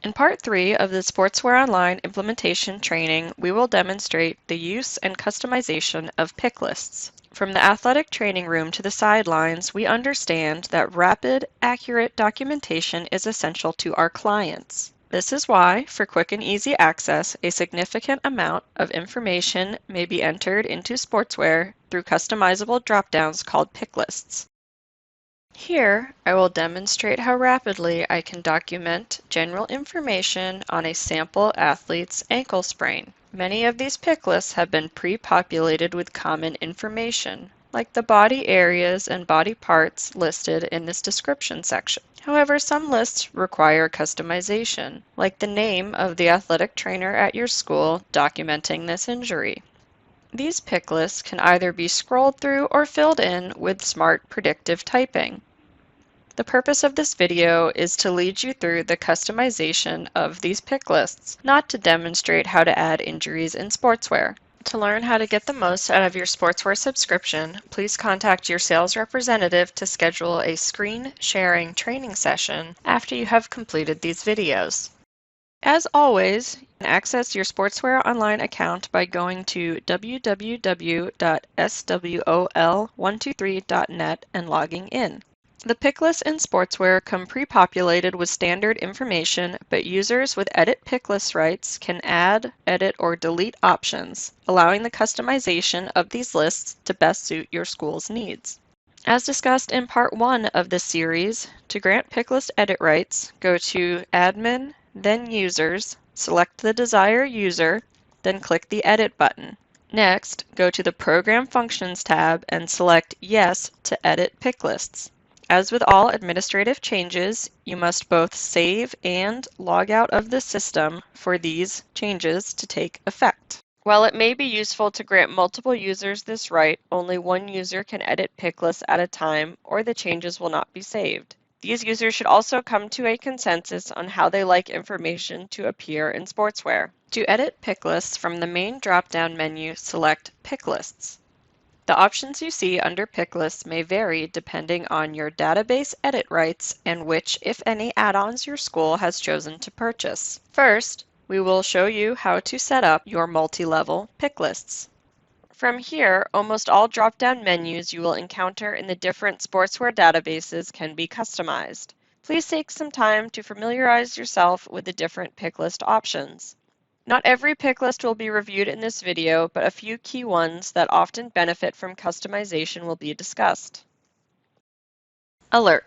In Part 3 of the SportsWare Online implementation training, we will demonstrate the use and customization of pick lists. From the athletic training room to the sidelines, we understand that rapid, accurate documentation is essential to our clients. This is why, for quick and easy access, a significant amount of information may be entered into SportsWare through customizable dropdowns called pick lists. Here, I will demonstrate how rapidly I can document general information on a sample athlete's ankle sprain. Many of these pick lists have been pre-populated with common information, like the body areas and body parts listed in this description section. However, some lists require customization, like the name of the athletic trainer at your school documenting this injury. These pick lists can either be scrolled through or filled in with smart predictive typing. The purpose of this video is to lead you through the customization of these pick lists, not to demonstrate how to add injuries in SportsWare. To learn how to get the most out of your SportsWare subscription, please contact your sales representative to schedule a screen sharing training session after you have completed these videos. As always, you can access your SportsWare Online account by going to www.swol123.net and logging in. The pick lists in SportsWare come pre-populated with standard information, but users with edit pick list rights can add, edit, or delete options, allowing the customization of these lists to best suit your school's needs. As discussed in Part 1 of this series, to grant pick list edit rights, go to Admin, then Users, select the desired user, then click the Edit button. Next, go to the Program Functions tab and select Yes to edit pick lists. As with all administrative changes, you must both save and log out of the system for these changes to take effect. While it may be useful to grant multiple users this right, only one user can edit pick lists at a time, or the changes will not be saved. These users should also come to a consensus on how they like information to appear in SportsWare. To edit pick lists from the main drop-down menu, select Pick Lists. The options you see under pick lists may vary depending on your database edit rights and which, if any, add-ons your school has chosen to purchase. First, we will show you how to set up your multi-level pick lists. From here, almost all drop-down menus you will encounter in the different SportsWare databases can be customized. Please take some time to familiarize yourself with the different pick list options. Not every pick list will be reviewed in this video, but a few key ones that often benefit from customization will be discussed. Alert.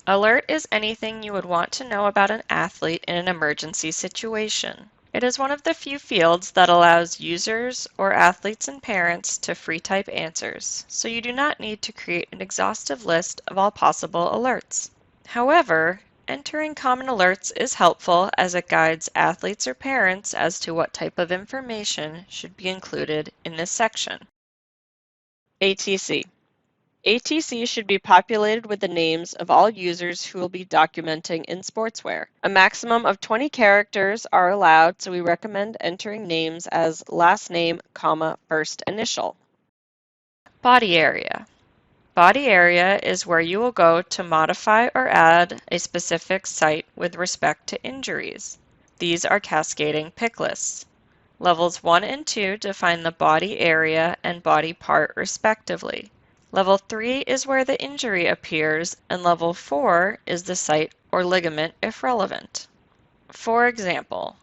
Alert is anything you would want to know about an athlete in an emergency situation. It is one of the few fields that allows users or athletes and parents to free type answers, so you do not need to create an exhaustive list of all possible alerts. However, entering common alerts is helpful as it guides athletes or parents as to what type of information should be included in this section. ATC. ATC should be populated with the names of all users who will be documenting in SportsWare. A maximum of 20 characters are allowed, so we recommend entering names as last name, comma, first initial. Body area. Body area is where you will go to modify or add a specific site with respect to injuries. These are cascading pick lists. Levels 1 and 2 define the body area and body part respectively. Level 3 is where the injury appears, and Level 4 is the site or ligament if relevant. For example,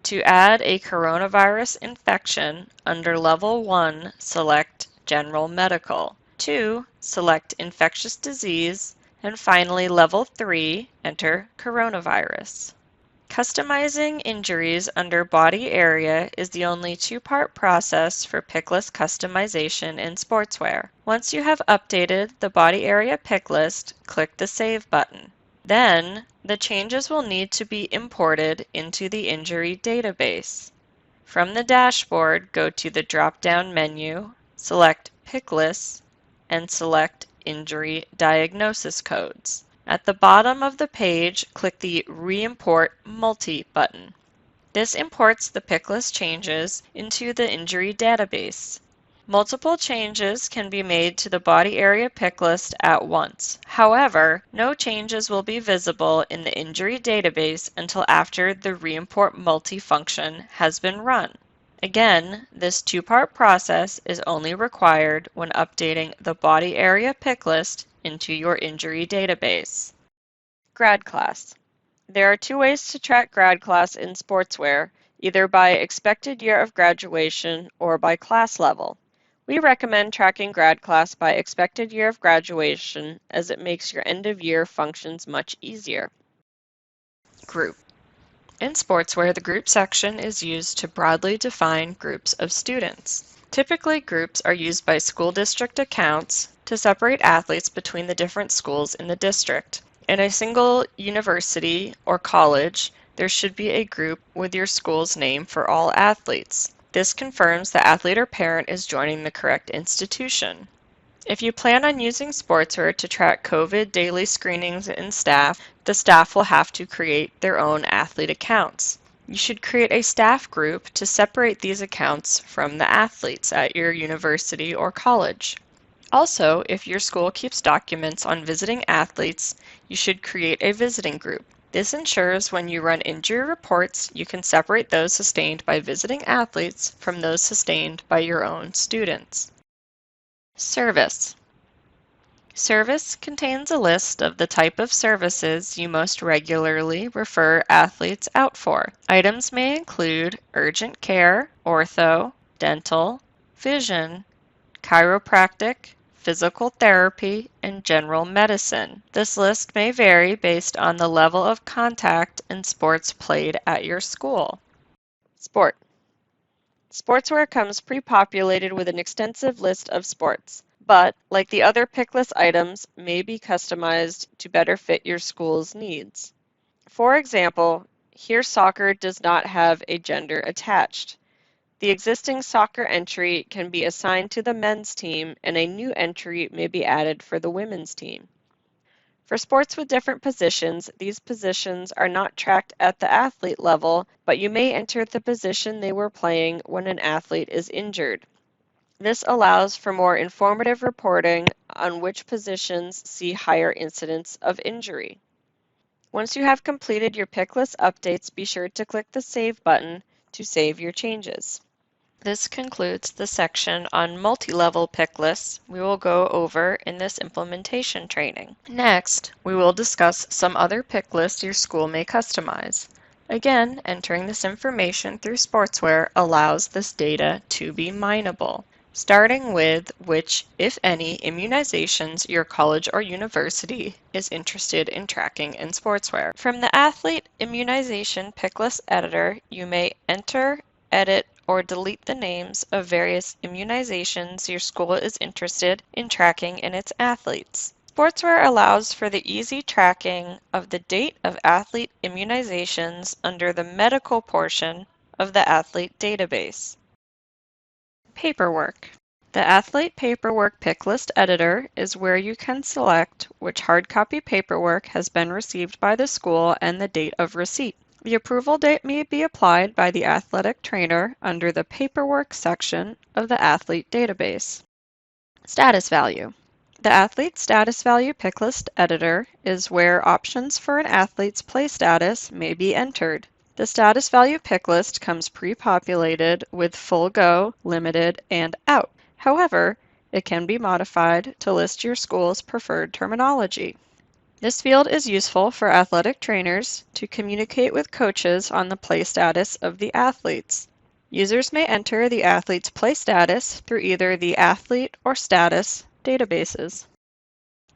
to add a coronavirus infection, under Level 1, select General Medical. 2, select Infectious Disease, and finally Level 3, enter Coronavirus. Customizing injuries under Body Area is the only two-part process for pick list customization in SportsWare. Once you have updated the Body Area pick list, click the Save button. Then, the changes will need to be imported into the injury database. From the dashboard, go to the drop-down menu, select Pick Lists, and select Injury Diagnosis Codes. At the bottom of the page, click the Re-import Multi button. This imports the pick list changes into the injury database. Multiple changes can be made to the body area pick list at once. However, no changes will be visible in the injury database until after the reimport multifunction has been run. Again, this two-part process is only required when updating the body area pick list into your injury database. Grad class. There are two ways to track grad class in SportsWare, either by expected year of graduation or by class level. We recommend tracking grad class by expected year of graduation as it makes your end-of-year functions much easier. Group. In SportsWare, the group section is used to broadly define groups of students. Typically, groups are used by school district accounts to separate athletes between the different schools in the district. In a single university or college, there should be a group with your school's name for all athletes. This confirms the athlete or parent is joining the correct institution. If you plan on using SportsWare to track COVID daily screenings in staff, the staff will have to create their own athlete accounts. You should create a staff group to separate these accounts from the athletes at your university or college. Also, if your school keeps documents on visiting athletes, you should create a visiting group. This ensures when you run injury reports, you can separate those sustained by visiting athletes from those sustained by your own students. Service. Service contains a list of the type of services you most regularly refer athletes out for. Items may include urgent care, ortho, dental, vision, chiropractic, physical therapy, and general medicine. This list may vary based on the level of contact and sports played at your school. Sport. SportsWare comes pre-populated with an extensive list of sports, but, like the other Picklist items, may be customized to better fit your school's needs. For example, here soccer does not have a gender attached. The existing soccer entry can be assigned to the men's team, and a new entry may be added for the women's team. For sports with different positions, these positions are not tracked at the athlete level, but you may enter the position they were playing when an athlete is injured. This allows for more informative reporting on which positions see higher incidence of injury. Once you have completed your Picklist updates, be sure to click the Save button to save your changes. This concludes the section on multi-level pick lists we will go over in this implementation training. Next, we will discuss some other pick lists your school may customize. Again, entering this information through SportsWare allows this data to be mineable, starting with which, if any, immunizations your college or university is interested in tracking in SportsWare. From the Athlete Immunization Picklist Editor, you may enter, edit, or delete the names of various immunizations your school is interested in tracking in its athletes. SportsWare allows for the easy tracking of the date of athlete immunizations under the medical portion of the athlete database. Paperwork. The Athlete Paperwork Picklist Editor is where you can select which hard copy paperwork has been received by the school and the date of receipt. The approval date may be applied by the athletic trainer under the Paperwork section of the athlete database. Status value. The Athlete Status Value Picklist Editor is where options for an athlete's play status may be entered. The Status Value Picklist comes pre-populated with Full Go, Limited, and Out. However, it can be modified to list your school's preferred terminology. This field is useful for athletic trainers to communicate with coaches on the play status of the athletes. Users may enter the athlete's play status through either the athlete or status databases.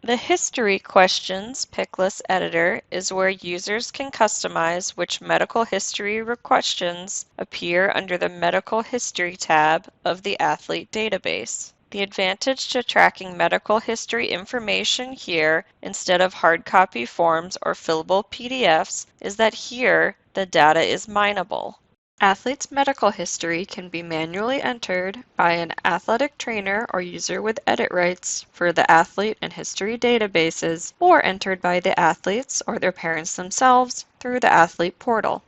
The History Questions Picklist Editor is where users can customize which medical history questions appear under the Medical History tab of the athlete database. The advantage to tracking medical history information here instead of hard copy forms or fillable PDFs is that here the data is mineable. Athletes' medical history can be manually entered by an athletic trainer or user with edit rights for the athlete and history databases, or entered by the athletes or their parents themselves through the athlete portal.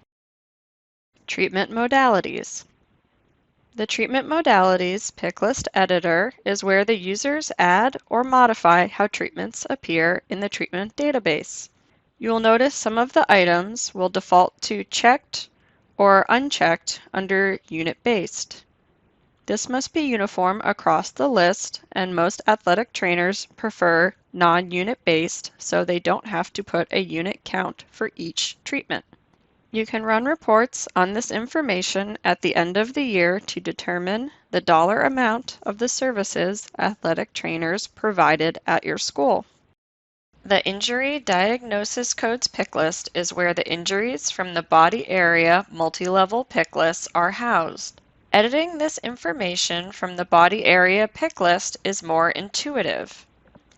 Treatment modalities. The treatment modalities Picklist editor is where the users add or modify how treatments appear in the treatment database. You will notice some of the items will default to checked or unchecked under unit-based. This must be uniform across the list, and most athletic trainers prefer non-unit based so they don't have to put a unit count for each treatment. You can run reports on this information at the end of the year to determine the dollar amount of the services athletic trainers provided at your school. The Injury Diagnosis Codes pick list is where the injuries from the body area multi-level pick lists are housed. Editing this information from the body area pick list is more intuitive.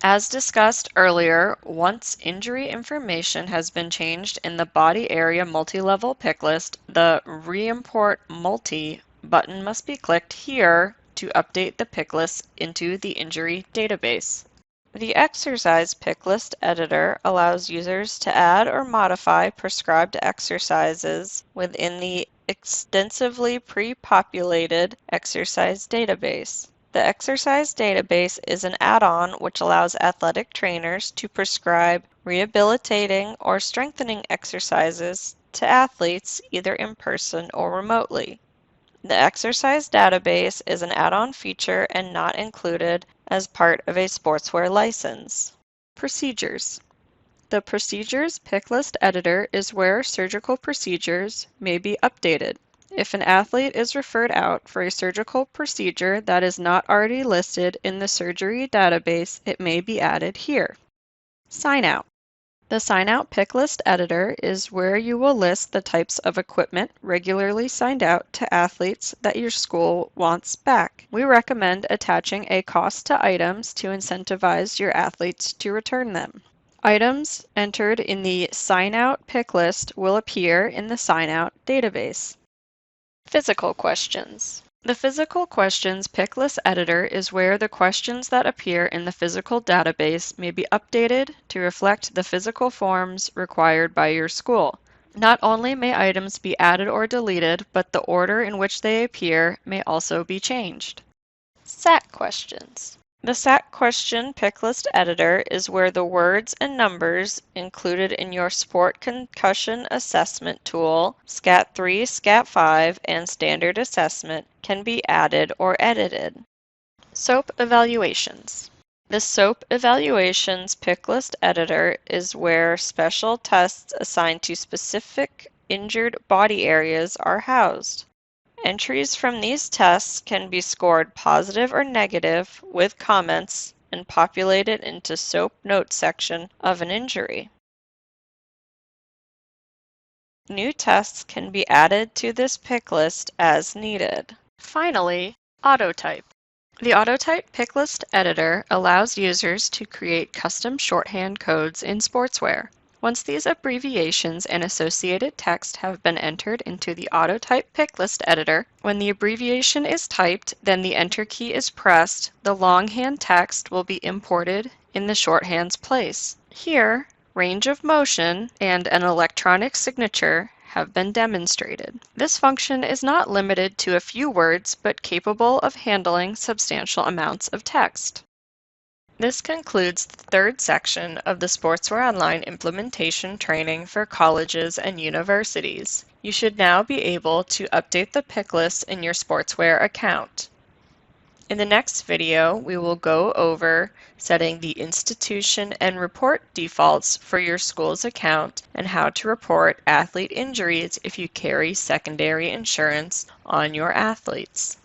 As discussed earlier, once injury information has been changed in the body area multi-level pick list, the Reimport Multi button must be clicked here to update the pick list into the injury database. The Exercise Pick List Editor allows users to add or modify prescribed exercises within the extensively pre-populated exercise database. The exercise database is an add-on which allows athletic trainers to prescribe rehabilitating or strengthening exercises to athletes either in person or remotely. The exercise database is an add-on feature and not included as part of a SportsWare license. Procedures. The Procedures Pick List Editor is where surgical procedures may be updated. If an athlete is referred out for a surgical procedure that is not already listed in the surgery database, it may be added here. Sign out. The Sign Out Pick List Editor is where you will list the types of equipment regularly signed out to athletes that your school wants back. We recommend attaching a cost to items to incentivize your athletes to return them. Items entered in the Sign Out Pick List will appear in the Sign Out database. Physical questions. The Physical Questions Pick List Editor is where the questions that appear in the physical database may be updated to reflect the physical forms required by your school. Not only may items be added or deleted, but the order in which they appear may also be changed. SAT questions. The SAT Question Pick List Editor is where the words and numbers included in your Sport Concussion Assessment Tool, SCAT-3, SCAT-5, and Standard Assessment can be added or edited. SOAP Evaluations. The SOAP Evaluations Pick List Editor is where special tests assigned to specific injured body areas are housed. Entries from these tests can be scored positive or negative with comments and populated into SOAP Notes section of an injury. New tests can be added to this pick list as needed. Finally, AutoType. The AutoType Pick List Editor allows users to create custom shorthand codes in SportsWare. Once these abbreviations and associated text have been entered into the AutoType Pick List Editor, when the abbreviation is typed, then the Enter key is pressed, the longhand text will be imported in the shorthand's place. Here, range of motion and an electronic signature have been demonstrated. This function is not limited to a few words, but capable of handling substantial amounts of text. This concludes the third section of the SportsWare Online implementation training for colleges and universities. You should now be able to update the pick lists in your SportsWare account. In the next video, we will go over setting the institution and report defaults for your school's account and how to report athlete injuries if you carry secondary insurance on your athletes.